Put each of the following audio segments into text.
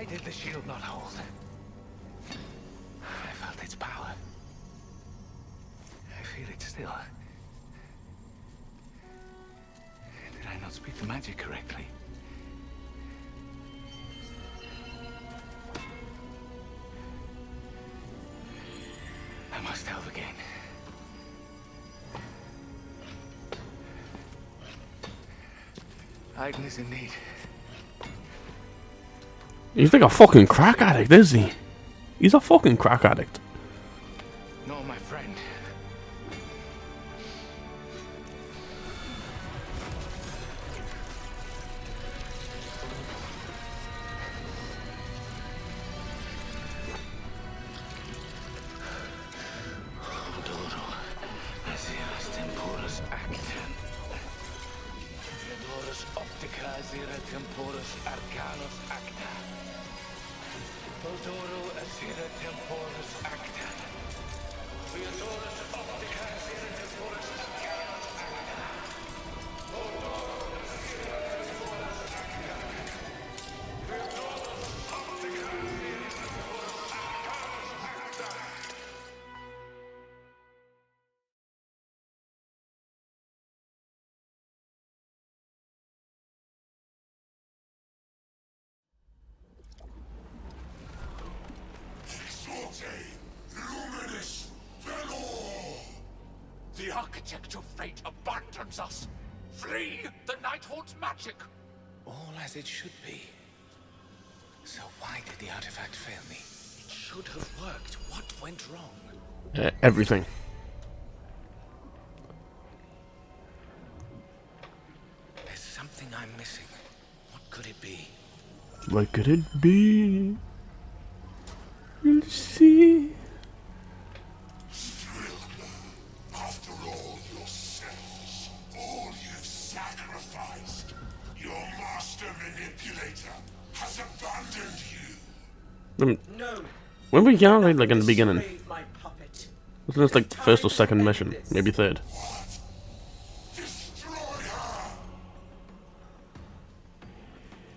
did the shield not hold? I felt its power. I feel it still. Did I not speak the magic correctly? I must delve again. Aiden is in need. He's like a fucking crack addict, is he? He's a fucking crack addict. No, my friend. Temporis Arcanus Acta. Odoro Asira Temporis Acta. Theodorus Optica Asira Temporis Arcanus Acta. Odoro Asira Temporis Acta. Theodorus Optica Asira Temporis Arcanus Acta. The architect of fate abandons us. Flee! The night holds magic. All as it should be. So why did the artifact fail me? It should have worked. What went wrong? Everything. There's something I'm missing. What could it be? What could it be? We'll see. After all your selves, all you've sacrificed, your master manipulator has abandoned you. No. When we got right, like in the beginning, Save my puppet. wasn't this like the first or second mission? Maybe third. Destroy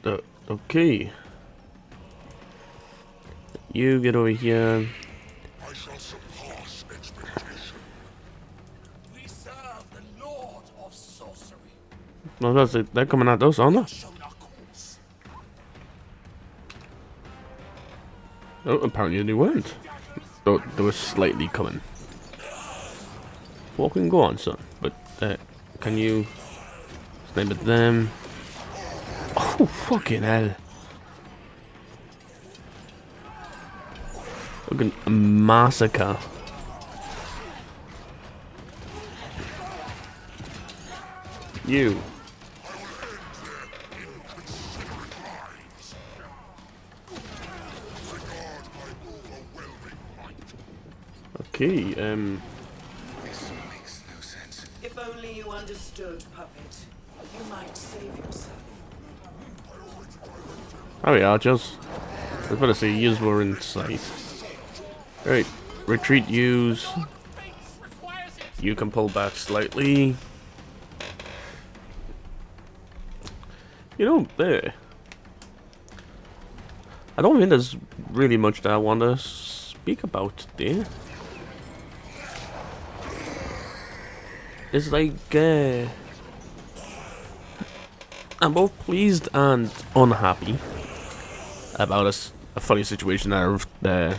her! Okay. You get over here. I shall surpass expectation. We serve the Lord of Sorcery. No, that's it. They're coming at us, aren't they? Shown our course. Oh, apparently they weren't. Oh, they were slightly coming. Fucking go on, son. But, can you snipe at them? Oh, fucking hell. Fucking massacre. You. Okay, This makes no sense. If only you understood, puppet, you might save yourself. oh yeah, just. I was about to say, yous were in sight. Alright, retreat use. You can pull back slightly. You know, there. I don't think there's really much that I want to speak about there. It's like, I'm both pleased and unhappy about a funny situation that I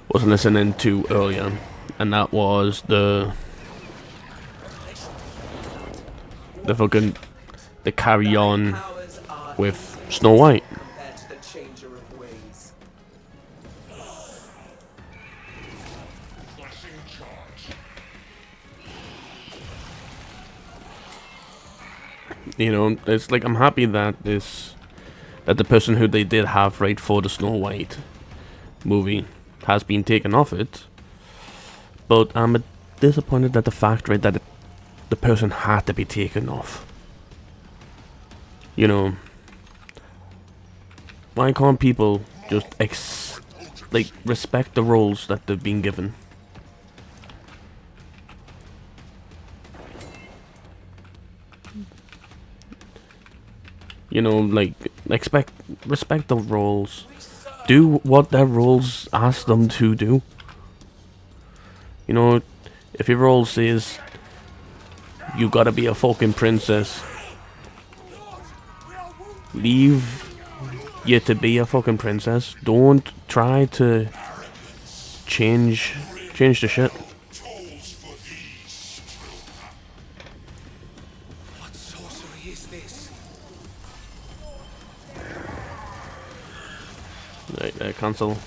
wasn't listening to earlier, and that was the carry on Powers are with Snow White. compared to the changer of ways. Flashing charge. You know, it's like I'm happy that that the person who they did have right for the Snow White movie has been taken off it, but I'm disappointed that the fact right that the person had to be taken off. You know, why can't people just respect the roles that they've been given? You know, like, respect the roles. Do what their roles ask them to do. You know, if your role says you gotta be a fucking princess, leave you to be a fucking princess. Don't try to change the shit. What sorcery is this? Right, cancel.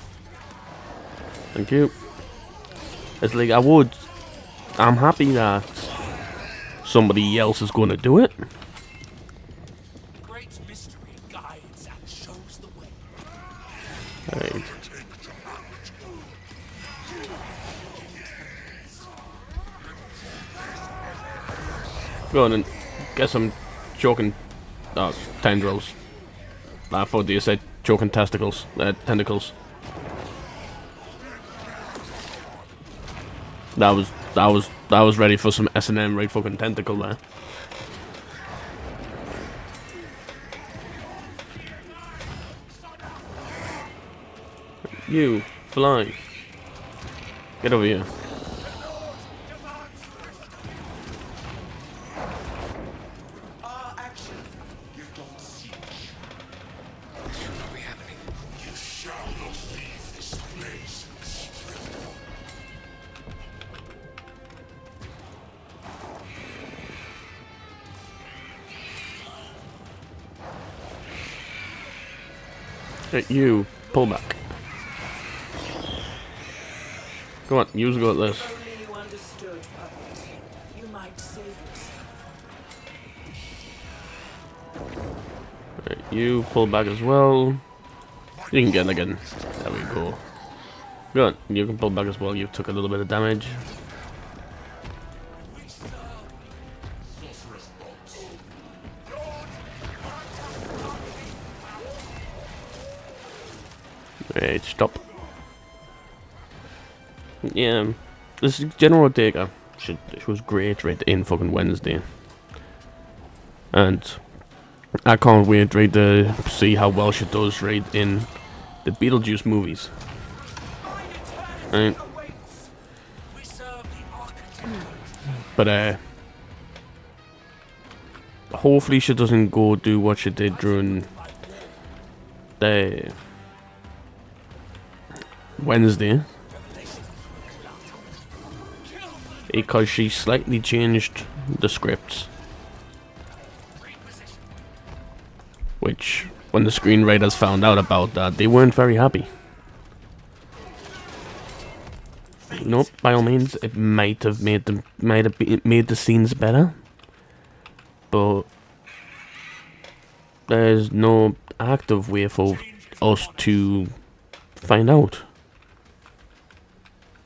Thank you. It's like I'm happy that somebody else is going to do it. Great mystery guides and shows the way. Right. Go on and get some choking tendrils. I thought you said choking tentacles. That was ready for some S&M right fucking tentacle there. You fly. Get over here. Our actions. This should not be happening. You shall not leave this place. Hey, you pull back. Come on, use a go at this. Only you understood, puppet. You might save yourself. Right, you pull back as well. You can get again. There we go. Good. You can pull back as well. You took a little bit of damage. Right, stop. Yeah, this General Ortega, she was great right in fucking Wednesday. And I can't wait right to see how well she does right in the Beetlejuice movies. Right. We serve the architect. But hopefully she doesn't go do what she did during the Wednesday, because she slightly changed the scripts, which when the screenwriters found out about that, they weren't very happy. Nope, by all means, it might have made the scenes better, but there's no active way for us to find out,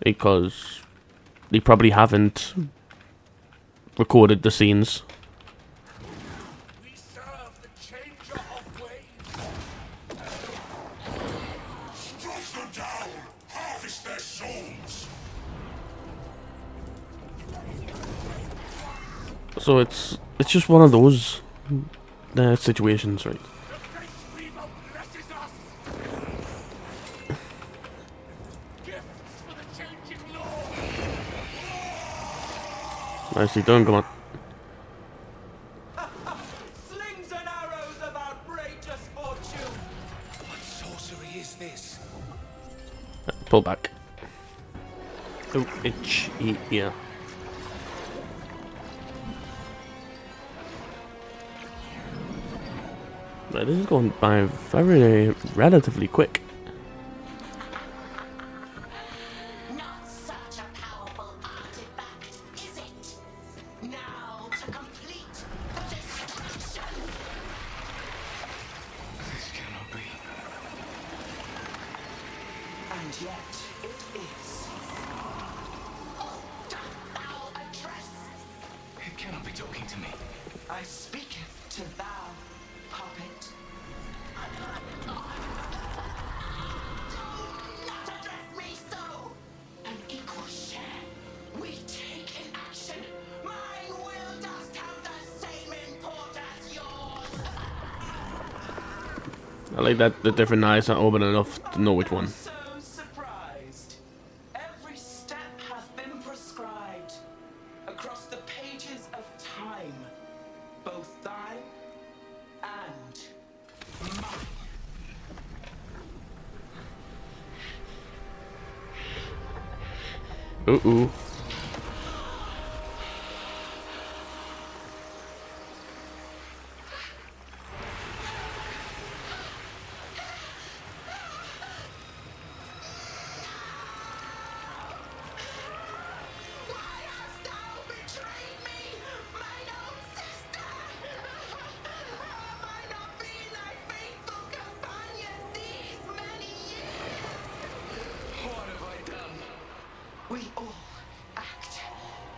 because they probably haven't recorded the scenes. We serve the changer of ways. Strike them down. Harvest their souls. So it's just one of those situations, right? The great Reaver blesses us. Gifts for the changing Lord. Nicely done, come on. Slings and arrows of outrageous fortune. What sorcery is this? Pull back. Oh, itch, yeah. Right, this is going by relatively quick. Not such a powerful artifact, is it? Now to complete the destruction. This cannot be. And yet it is. Dost thou address? It cannot be talking to me. I speaketh to thou, puppet. Not address me so! An equal share. We take in action. Mine will dost have the same import as yours. I like that the different eyes are open enough to know which one. So surprised. Every step has been prescribed across the pages of time, both thine and mine. Ooh. Why hast thou betrayed me, mine own sister? Have I not been thy faithful companion these many years? What have I done? We all act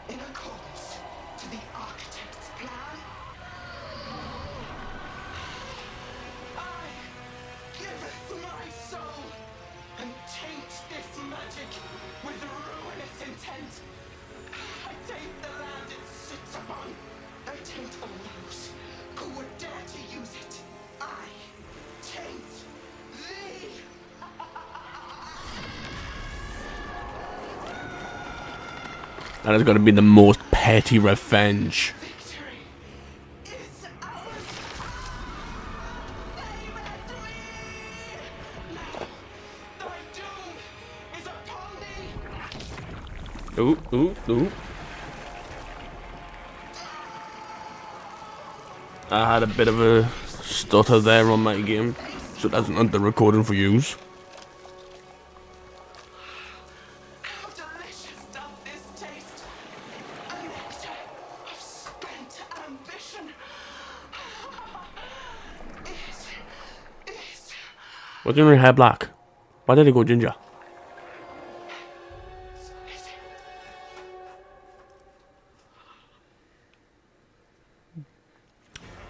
in accordance to the architect's plan. I giveth my soul and taint this magic with ruinous intent. I taint the land it sits upon. I taint all those who would dare to use it. I taint thee. That is going to be the most petty revenge. Victory is ours. They met me. Now thy doom is upon thee. Ooh. I had a bit of a stutter there on my game, so that's not the recording for use. How delicious doth this taste! A nectar of spent ambition. Is What's in your hair black? Why did it go ginger?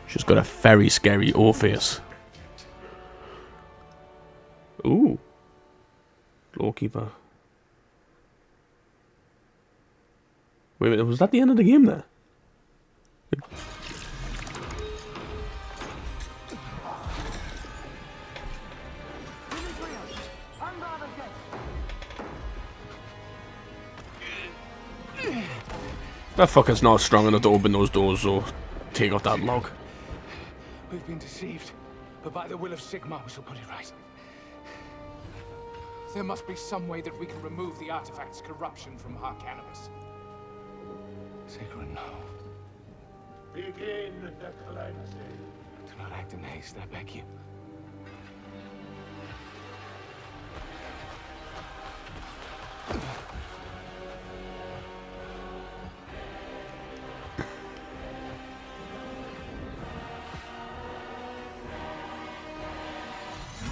She's got a very scary face. Ooh. Lawkeeper. Wait a minute, was that the end of the game there? That fucker's not strong enough to open those doors or take off that log. We've been deceived, but by the will of Sigmar, we shall put it right. There must be some way that we can remove the artifact's corruption from Harcanibus. Secret, no. Begin the cleansing. Do not act in haste, I beg you.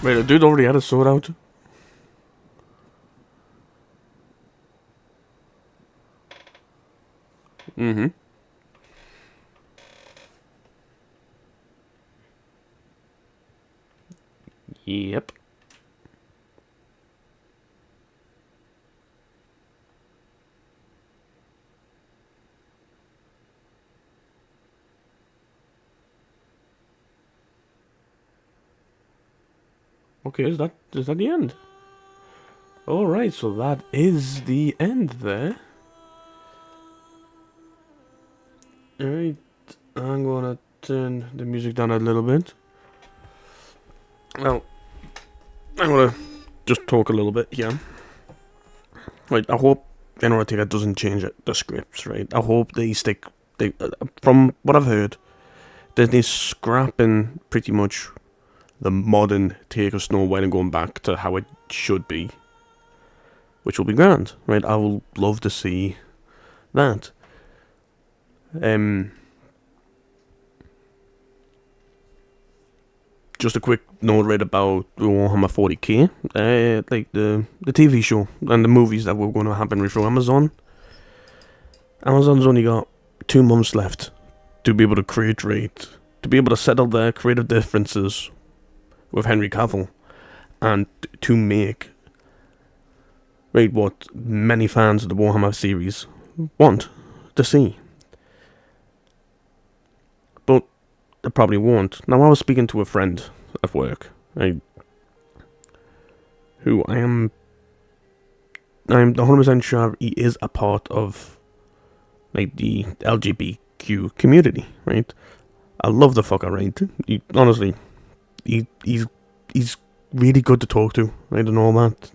Wait, the dude already had a sword out? Mm-hmm. Yep. Okay, is that the end? Alright, so that is the end there. Alright, I'm gonna turn the music down a little bit. Well, I'm gonna just talk a little bit here. Right, I hope General Ortega doesn't change the scripts, right? I hope they stick, from what I've heard, Disney's scrapping pretty much the modern take of Snow White and going back to how it should be, which will be grand, right? I will love to see that. Just a quick note right about Warhammer 40k, like the TV show and the movies that were going to happen through Amazon. Amazon's only got 2 months left to be able to create, right, to be able to settle their creative differences with Henry Cavill, and to make, right, what many fans of the Warhammer series want to see. But they probably won't. Now, I was speaking to a friend at work, right? Who I'm 100% sure he is a part of, like, the LGBTQ community, right? I love the fucker, right? Honestly, he's really good to talk to, right, and all that.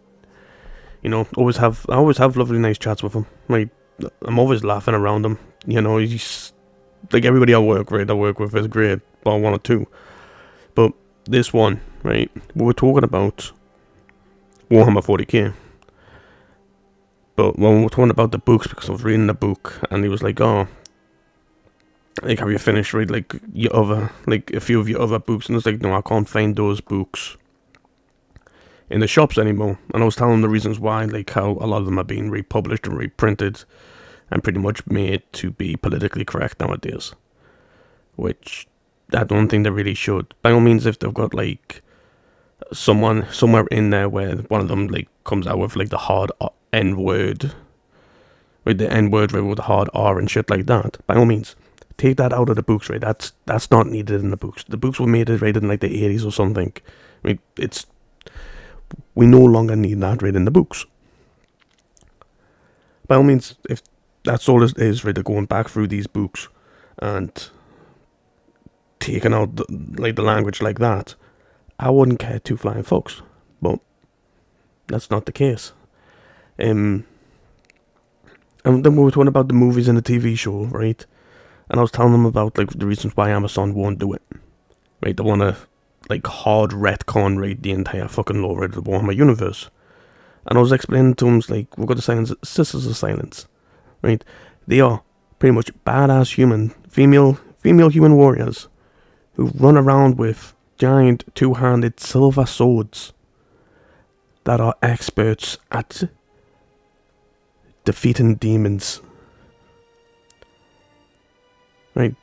You know, I always have lovely, nice chats with him. Right, I'm always laughing around him. You know, he's like everybody I work with is great, bar one or two. But this one, right, we were talking about Warhammer 40k. But when we were talking about the books, because I was reading the book, and he was like, "Oh, like, have you finished read like your other, like a few of your other books?" And I was like, "No, I can't find those books in the shops anymore." And I was telling them the reasons why, like how a lot of them are being republished and reprinted and pretty much made to be politically correct nowadays, which I don't think they really should. By all means, if they've got like someone somewhere in there where one of them like comes out with like the hard N word, with the N word with the hard R and shit like that, by all means, take that out of the books, right? That's not needed in the books. The books were made right in like the 80s or something. I mean, we no longer need that right in the books. By all means, if that's all it is, right, they're going back through these books and taking out the language like that, I wouldn't care two flying fucks. But that's not the case. And then we were talking about the movies and the TV show, right? And I was telling them about like the reasons why Amazon won't do it. Right, they want to like hard retcon right the entire fucking lore of the Warhammer universe. And I was explaining to them, like, we've got the Silence Sisters of Silence, right? They are pretty much badass female human warriors who run around with giant two-handed silver swords that are experts at defeating demons. Right?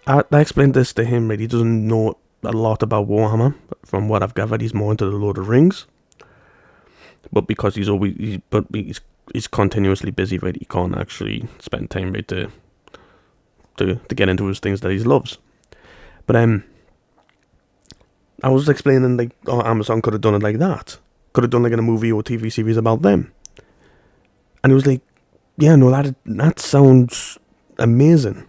I explained this to him, right? He doesn't know a lot about Warhammer. From what I've gathered, he's more into the Lord of the Rings. But because he's continuously busy, right? He can't actually spend time, right, to get into his things that he loves. But I was explaining like, oh, Amazon could have done it like that. Could have done like in a movie or TV series about them. And he was like, yeah, no, that sounds amazing.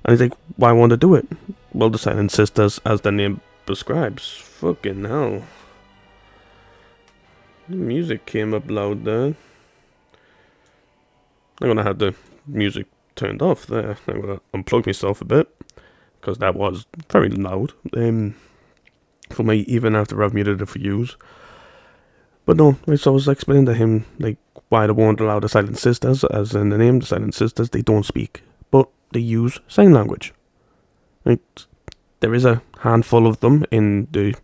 And he's like, why want to do it? Well, the Silent Sisters, as the name prescribes. Fucking hell. The music came up loud there. I'm gonna have the music turned off there. I'm gonna unplug myself a bit, because that was very loud. For me, even after I've muted it for use. But no, so I was explaining to him like why they won't allow the Silent Sisters, as in the name, the Silent Sisters. They don't speak, but they use sign language. Right? There is a handful of them in the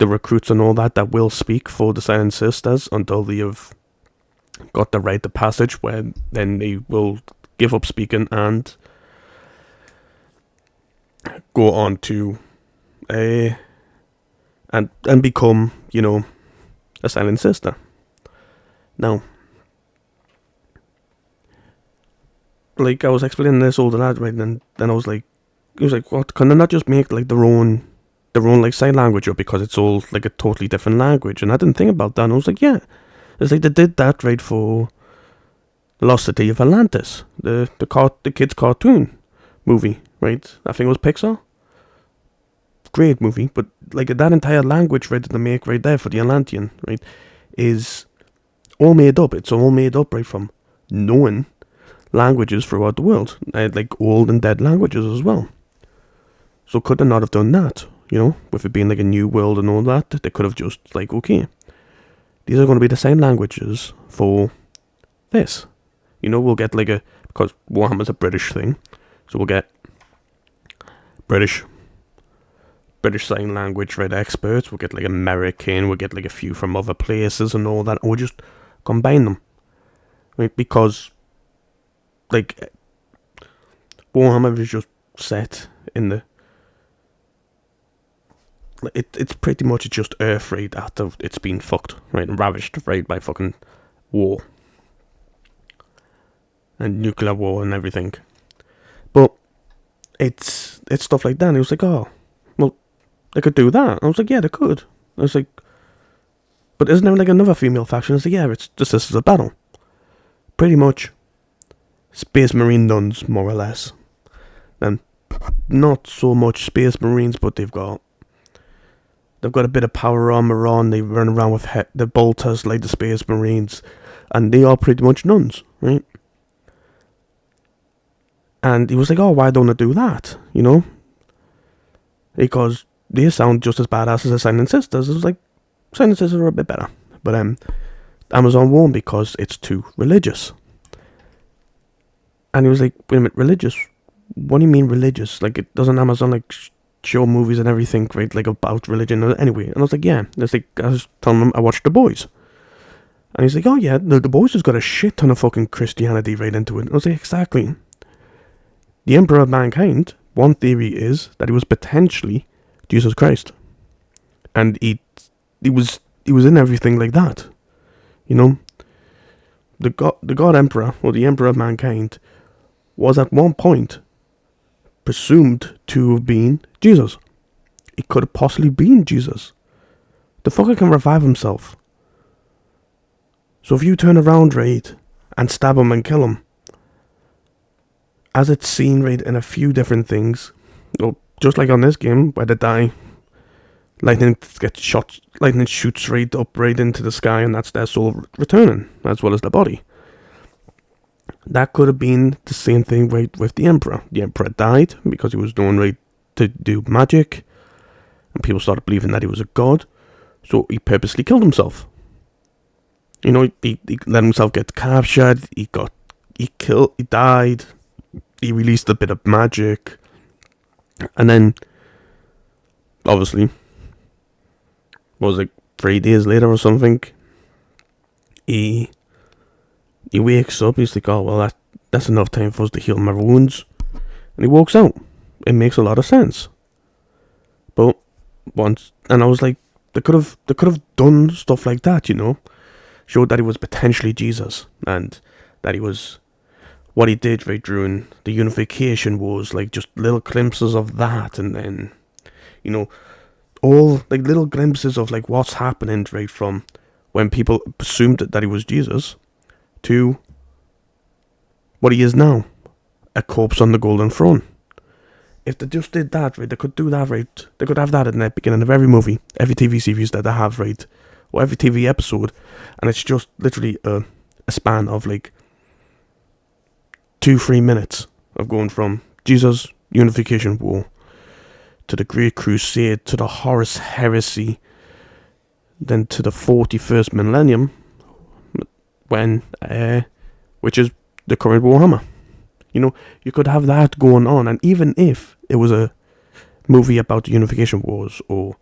recruits and all that will speak for the Silent Sisters until they have got the rite of passage, where then they will give up speaking and go on to and become, you know, a Silent Sister. Now, like, I was explaining this all to that, right, and then I was like, he was like, what, can they not just make like their own like sign language up, because it's all like a totally different language? And I didn't think about that, and I was like, yeah, it's like they did that, right, for The Lost City of Atlantis, the kids cartoon movie, right? I think it was Pixar. Great movie, but like that entire language, right, that they make right there for the Atlantean, right, is all made up. It's all made up right from knowing languages throughout the world, like old and dead languages as well. So could they not have done that? You know, with it being like a new world and all that, they could have just like, okay, these are going to be the same languages for this. You know, we'll get like because Warhammer's a British thing, so we'll get British Sign Language, right, experts. We'll get like American, we'll get like a few from other places and all that, and we'll just combine them, right? Because like Warhammer is just set in the it's pretty much just Earth, right, after it's been fucked, right, and ravished, right, by fucking war and nuclear war and everything. But it's stuff like that. And he was like, oh, well, They could do that. I was like, yeah, they could. I was like, but isn't there like another female faction? I was like, yeah, it's just this is a battle. Pretty much Space Marine nuns, more or less. And not so much Space Marines, but they've got a bit of power armor on. They run around with the bolters like the Space Marines, and they are pretty much nuns, right? And he was like, oh, why don't I do that? You know? Because they sound just as badass as the Silent Sisters. I was like, Silent Sisters are a bit better. But Amazon won't because it's too religious. And he was like, wait a minute, religious? What do you mean religious? Like, it doesn't Amazon like show movies and everything, right? Like about religion anyway. And I was like, yeah. And I was telling him I watched The Boys. And he's like, oh yeah, the Boys has got a shit ton of fucking Christianity right into it. And I was like, exactly. The Emperor of Mankind, one theory is that he was potentially Jesus Christ. And he was in everything like that. You know? The God Emperor, or the Emperor of Mankind, was at one point presumed to have been Jesus. It could have possibly been Jesus. The fucker can revive himself. So if you turn around, right, and stab him and kill him, as it's seen, right, in a few different things, just like on this game, where they die, lightning shoots right up, right into the sky, and that's their soul returning, as well as their body. That could have been the same thing, right, with the Emperor. The Emperor died because he was known, right, to do magic, and people started believing that he was a god, so he purposely killed himself. You know, he let himself get captured, he died, he released a bit of magic, and then, obviously, what was it, 3 days later or something, he wakes up, he's like, oh, well, that's enough time for us to heal my wounds, and he walks out. It makes a lot of sense. But, and I was like, they could have done stuff like that, you know, showed that he was potentially Jesus, and that he was, what he did right during the Unification Wars, like just little glimpses of that, and then, you know, all like little glimpses of like what's happening right from when people assumed that he was Jesus to what he is now, a corpse on the golden throne. If they just did that, right, they could do that, right, they could have that in the beginning of every movie, every TV series that they have, right, or every TV episode, and it's just literally a span of like 2-3 minutes of going from Jesus' Unification War to the Great Crusade, to the Horus Heresy, then to the 41st millennium, which is the current Warhammer. You know, you could have that going on, and even if it was a movie about the Unification Wars, or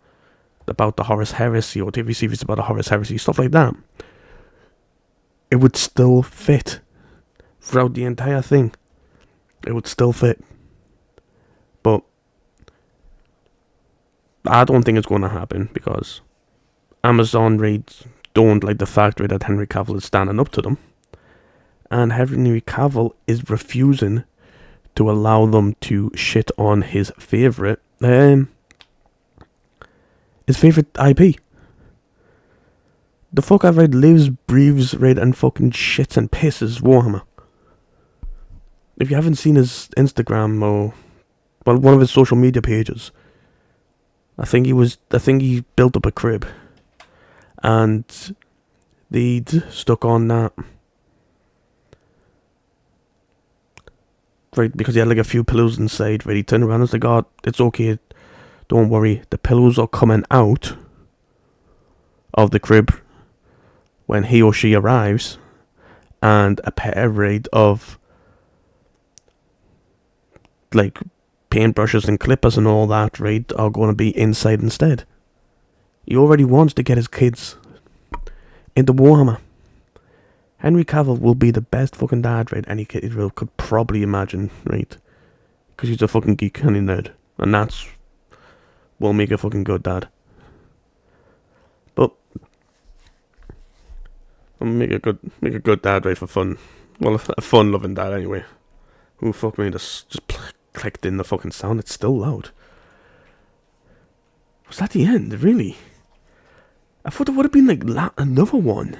about the Horus Heresy, or TV series about the Horus Heresy, stuff like that, it would still fit throughout the entire thing. It would still fit. But I don't think it's going to happen, because Amazon don't like the fact that Henry Cavill is standing up to them, and Henry Cavill is refusing to allow them to shit on his favourite IP. The fucker lives, breathes, and fucking shits and pisses Warhammer. If you haven't seen his Instagram or one of his social media pages, I think he built up a crib, and they'd stuck on that, right, because he had like a few pillows inside, right. He turned around and was like, oh, it's okay, don't worry, the pillows are coming out of the crib when he or she arrives, and a pair, right, of like paintbrushes and clippers and all that, right, are going to be inside instead. He already wants to get his kids into Warhammer. Henry Cavill will be the best fucking dad, right, any kid could probably imagine, right, because he's a fucking geek and a nerd, and that's will make a fucking good dad. But I'll make a good dad, right, for fun. Well, a fun loving dad anyway. Who fuck me, just clicked in the fucking sound, it's still loud. Was that the end? Really? I thought there would have been like another one.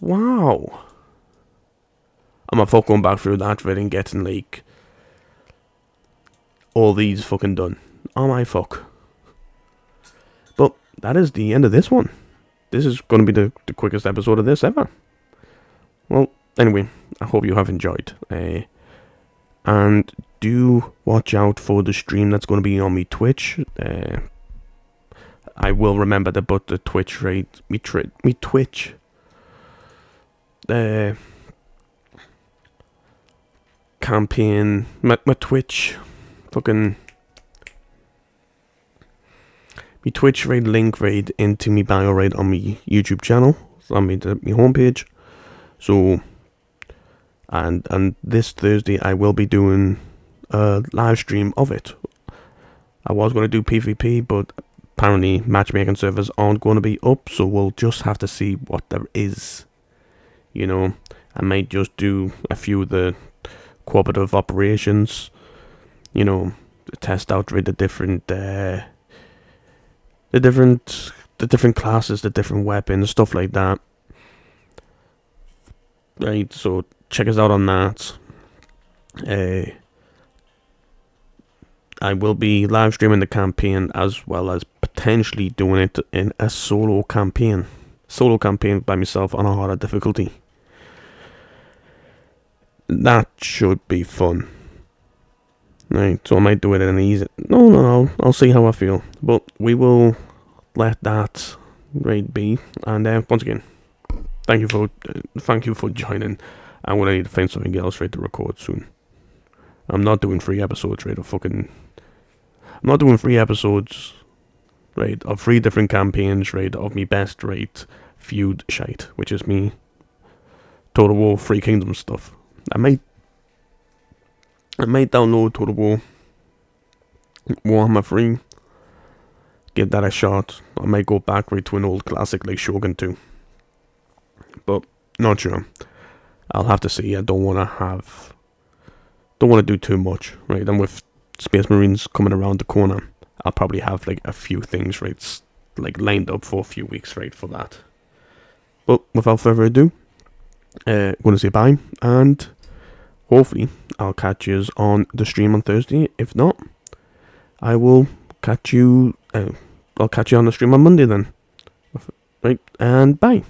Wow. I'm a fuck going back through that vid and getting like all these fucking done. Oh my fuck. But that is the end of this one. This is going to be the quickest episode of this ever. Well, anyway, I hope you have enjoyed. And do watch out for the stream that's going to be on me Twitch. I will remember to put the Twitch rate, me Twitch campaign, my Twitch fucking me Twitch raid link raid into me bio raid on me YouTube channel, on me homepage. So and this Thursday I will be doing a live stream of it. I was going to do PvP, but apparently matchmaking servers aren't going to be up, so we'll just have to see what there is. You know, I might just do a few of the cooperative operations, you know, to test out the different classes, the different weapons, stuff like that. Right, so check us out on that. I will be live streaming the campaign as well as potentially doing it in a solo campaign by myself on a harder difficulty. That should be fun. Right, so I might do it in an easy. No. I'll see how I feel, but we will let that raid be. And once again, thank you for joining. I'm gonna need to find something else right to record soon. I'm not doing 3 episodes right I'm not doing 3 episodes right of 3 different campaigns right of me best right feud shite, which is me Total War 3 Kingdoms stuff. I might download Total War Warhammer 3, give that a shot. I might go back right to an old classic like Shogun 2, but not sure. I'll have to see. I don't want to do too much, right? And with Space Marines coming around the corner, I'll probably have like a few things right like lined up for a few weeks right for that. But without further ado, I'm going to say bye, and hopefully I'll catch you on the stream on Thursday. If not, I will catch you. I'll catch you on the stream on Monday then. Right, and bye.